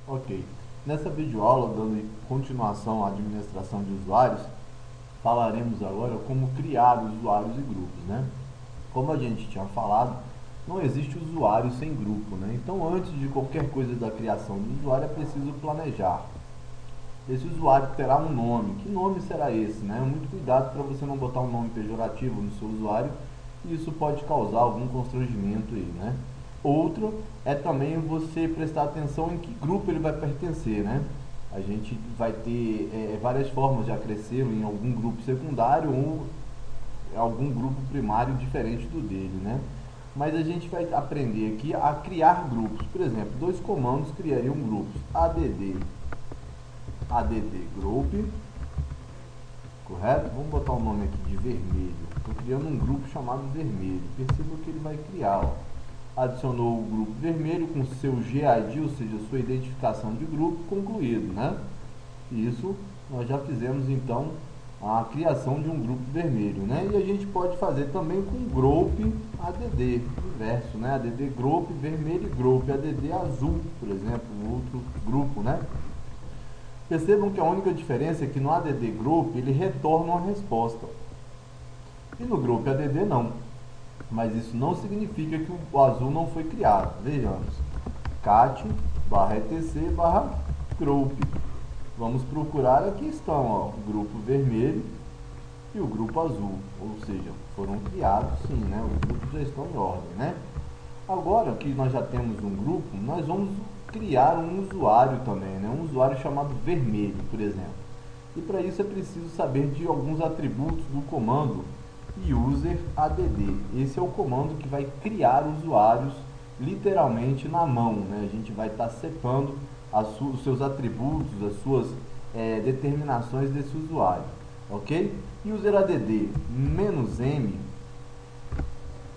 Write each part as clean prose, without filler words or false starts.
Ok. Nessa videoaula, dando continuação à administração de usuários, falaremos agora como criar usuários e grupos, né? Como a gente tinha falado, não existe usuário sem grupo, né? Então, antes de qualquer coisa da criação do usuário, é preciso planejar. Esse usuário terá um nome. Que nome será esse, né? Muito cuidado para você não botar um nome pejorativo no seu usuário, e isso pode causar algum constrangimento aí, né? Outro é também você prestar atenção em que grupo ele vai pertencer, né? A gente vai ter várias formas de acrescê-lo em algum grupo secundário ou algum grupo primário diferente do dele, né? Mas a gente vai aprender aqui a criar grupos. Por exemplo, dois comandos criariam grupos: add group, correto? Vamos botar o nome aqui de vermelho. Estou criando um grupo chamado vermelho. Perceba que ele vai criar, ó. Adicionou o grupo vermelho com seu GID, ou seja, sua identificação de grupo, concluído, né? Isso nós já fizemos então a criação de um grupo vermelho, né? E a gente pode fazer também com group add, inverso, né? Add group vermelho e group add azul, por exemplo, um outro grupo, né? Percebam que a única diferença é que no add group ele retorna uma resposta e no group add não. Mas isso não significa que o azul não foi criado. Vejamos: cat /etc /group. Vamos procurar, aqui estão, ó, o grupo vermelho e o grupo azul, ou seja, foram criados sim, né? Os grupos já estão em ordem, né? Agora que nós já temos um grupo, nós vamos criar um usuário também, né? Um usuário chamado vermelho, por exemplo. E para isso é preciso saber de alguns atributos do comando UserAdd. Esse é o comando que vai criar usuários literalmente na mão, né? A gente vai estar setando os seus atributos, as suas determinações desse usuário, ok? UserAdd "-m",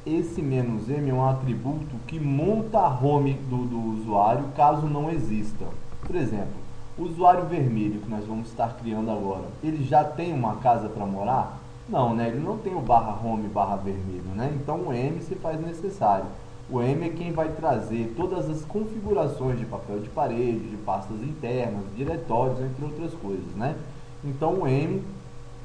esse "-m" é um atributo que monta a home do usuário caso não exista. Por exemplo, o usuário vermelho que nós vamos estar criando agora, ele já tem uma casa para morar? Não, né? Ele não tem o /home /vermelho, né? Então o "m" se faz necessário. O "m" é quem vai trazer todas as configurações de papel de parede, de pastas internas, diretórios, entre outras coisas, né? Então o "m"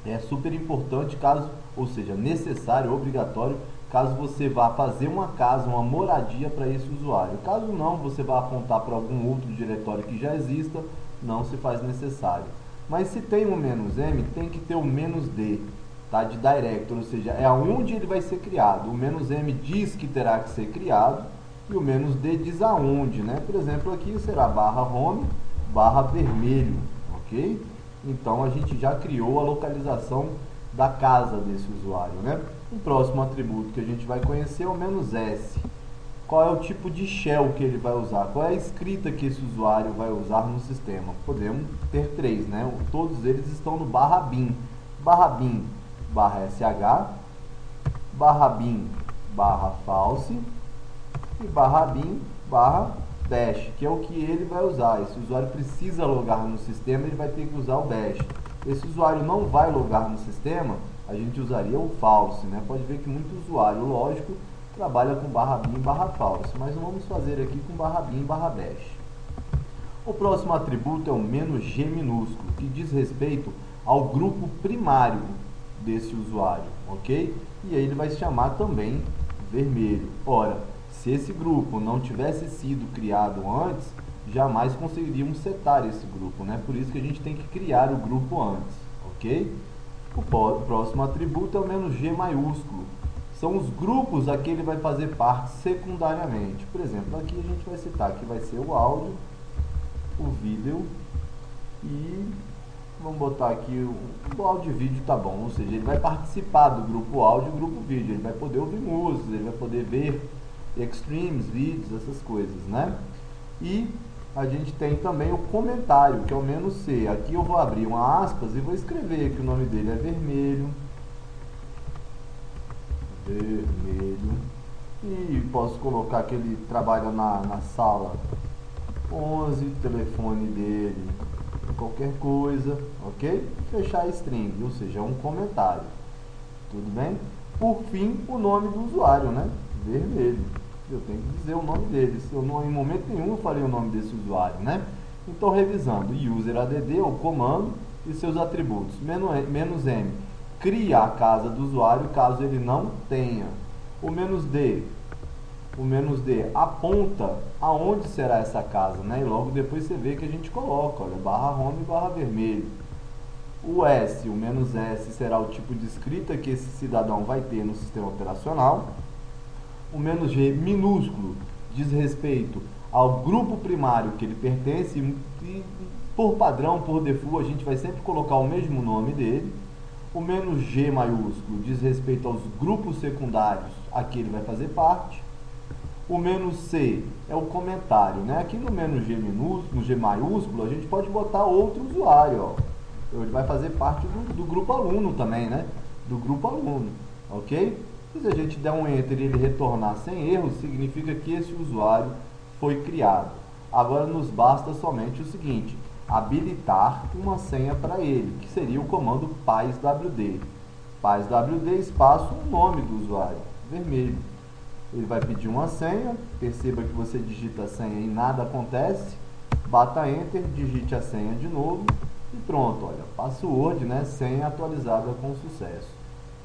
é super importante, caso, ou seja, necessário, obrigatório, caso você vá fazer uma casa, uma moradia para esse usuário. Caso não, você vá apontar para algum outro diretório que já exista, não se faz necessário. Mas se tem um "-m", tem que ter o "-d", tá? De directory, ou seja, é aonde ele vai ser criado. O "-m" diz que terá que ser criado e o "-d" diz aonde, né? Por exemplo, aqui será /home /vermelho, ok? Então a gente já criou a localização da casa desse usuário, né? O próximo atributo que a gente vai conhecer é o "-s". Qual é o tipo de shell que ele vai usar? Qual é a escrita que esse usuário vai usar no sistema? Podemos ter três, né? Todos eles estão no /bin. /bin /sh, /bin /false e /bin /bash, que é o que ele vai usar. Esse usuário precisa logar no sistema, ele vai ter que usar o bash. Esse usuário não vai logar no sistema, a gente usaria o false, né? Pode ver que muito usuário lógico trabalha com /bin /false, mas vamos fazer aqui com /bin /bash. O próximo atributo é o "-g" minúsculo, que diz respeito ao grupo primário desse usuário, ok? E aí ele vai se chamar também vermelho. Ora, se esse grupo não tivesse sido criado antes, jamais conseguiríamos setar esse grupo, né? Por isso que a gente tem que criar o grupo antes, ok? O próximo atributo é o "-g" maiúsculo. São os grupos a que ele vai fazer parte secundariamente. Por exemplo, aqui a gente vai citar que vai ser o áudio, o vídeo e vamos botar aqui o áudio e vídeo, tá bom, ou seja, ele vai participar do grupo áudio e grupo vídeo, ele vai poder ouvir músicas, ele vai poder ver extremes, vídeos, essas coisas, né? E a gente tem também o comentário, que é o "-c". Aqui eu vou abrir uma aspas e vou escrever que o nome dele é vermelho, e posso colocar que ele trabalha na sala 11, telefone dele, qualquer coisa, ok? Fechar a string, ou seja, um comentário. Tudo bem? Por fim, o nome do usuário, né? Vermelho. Eu tenho que dizer o nome dele. Se eu não, em momento nenhum eu falei o nome desse usuário, né? Então, revisando, UserAdd é o comando e seus atributos. "-m", cria a casa do usuário caso ele não tenha. O "-d", aponta aonde será essa casa, né? E logo depois você vê que a gente coloca, olha, /home /vermelho. O "s", o "-s", será o tipo de escrita que esse cidadão vai ter no sistema operacional. O "-g", minúsculo, diz respeito ao grupo primário que ele pertence e, por padrão, por default, a gente vai sempre colocar o mesmo nome dele. O "-g", maiúsculo, diz respeito aos grupos secundários a que ele vai fazer parte. O "-c" é o comentário, né? Aqui no "-g" minúsculo, no G maiúsculo, a gente pode botar outro usuário, ó. Ele vai fazer parte do grupo aluno também, né? Do grupo aluno, ok? E se a gente der um Enter e ele retornar sem erro, significa que esse usuário foi criado. Agora nos basta somente o seguinte: habilitar uma senha para ele, que seria o comando paiswd. Paiswd espaço o nome do usuário, vermelho. Ele vai pedir uma senha, perceba que você digita a senha e nada acontece. Bata Enter, digite a senha de novo e pronto, olha, password, né? Senha atualizada com sucesso,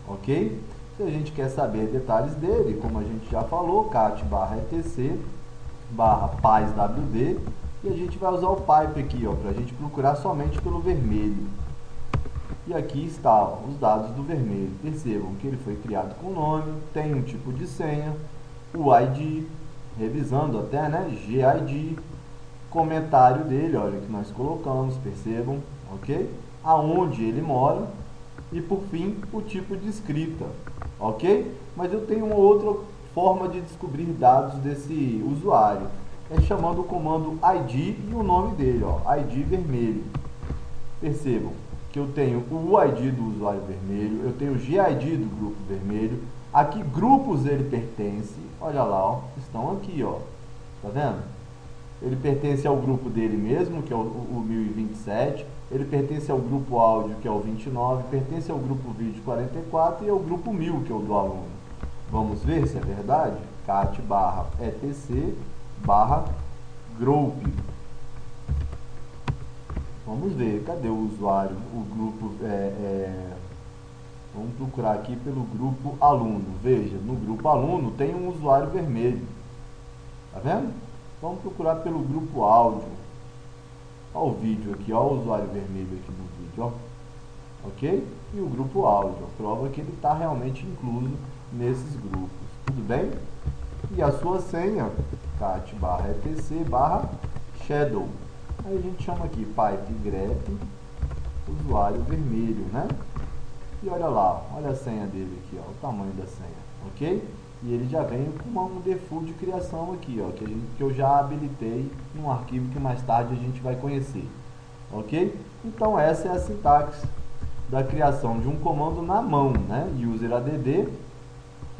ok? Se a gente quer saber detalhes dele, como a gente já falou, cat/etc/paiswd, e a gente vai usar o pipe aqui, ó, para a gente procurar somente pelo vermelho. E aqui está, ó, os dados do vermelho. Percebam que ele foi criado com nome, tem um tipo de senha, o ID, revisando até, né, GID, comentário dele, olha, que nós colocamos, percebam, ok? Aonde ele mora e, por fim, o tipo de escrita, ok? Mas eu tenho uma outra forma de descobrir dados desse usuário, é chamando o comando ID e o nome dele, ó, ID vermelho. Percebam que eu tenho o ID do usuário vermelho, eu tenho o GID do grupo vermelho, aqui grupos ele pertence, olha lá, ó, estão aqui, ó, tá vendo? Ele pertence ao grupo dele mesmo, que é o 1027, ele pertence ao grupo áudio, que é o 29, pertence ao grupo vídeo 44 e ao grupo 1000, que é o do aluno. Vamos ver se é verdade? cat/etc/group. Vamos ver, cadê o usuário? O grupo vamos procurar aqui pelo grupo aluno. Veja, no grupo aluno tem um usuário vermelho. Tá vendo? Vamos procurar pelo grupo áudio. Olha o vídeo aqui, olha o usuário vermelho aqui no vídeo, ó. Ok? E o grupo áudio, prova que ele está realmente incluso nesses grupos. Tudo bem? E a sua senha, cat/etc/shadow. Aí a gente chama aqui pipe grep usuário vermelho, né? E olha lá, olha a senha dele aqui, ó, o tamanho da senha, ok? E ele já vem com um default de criação aqui, ó, que eu já habilitei num arquivo que mais tarde a gente vai conhecer, ok? Então essa é a sintaxe da criação de um comando na mão, né? UserAdd,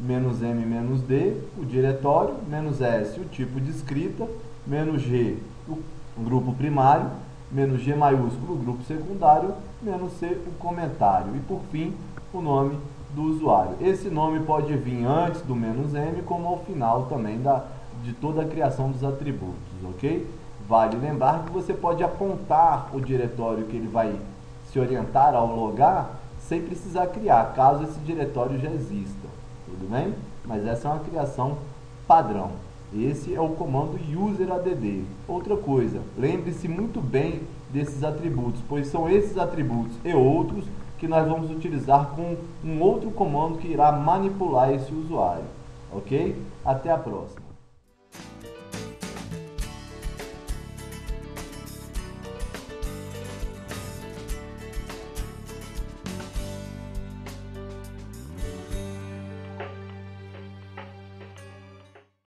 "-m", "-d", o diretório, "-s", o tipo de escrita, "-g", o grupo primário, "-g" maiúsculo, o grupo secundário, "-c", o comentário e, por fim, o nome do usuário. Esse nome pode vir antes do "-m", como ao final também de toda a criação dos atributos, ok? Vale lembrar que você pode apontar o diretório que ele vai se orientar ao logar sem precisar criar, caso esse diretório já exista, tudo bem? Mas essa é uma criação padrão. Esse é o comando UserAdd. Outra coisa, lembre-se muito bem desses atributos, pois são esses atributos e outros que nós vamos utilizar com um outro comando que irá manipular esse usuário, ok? Até a próxima.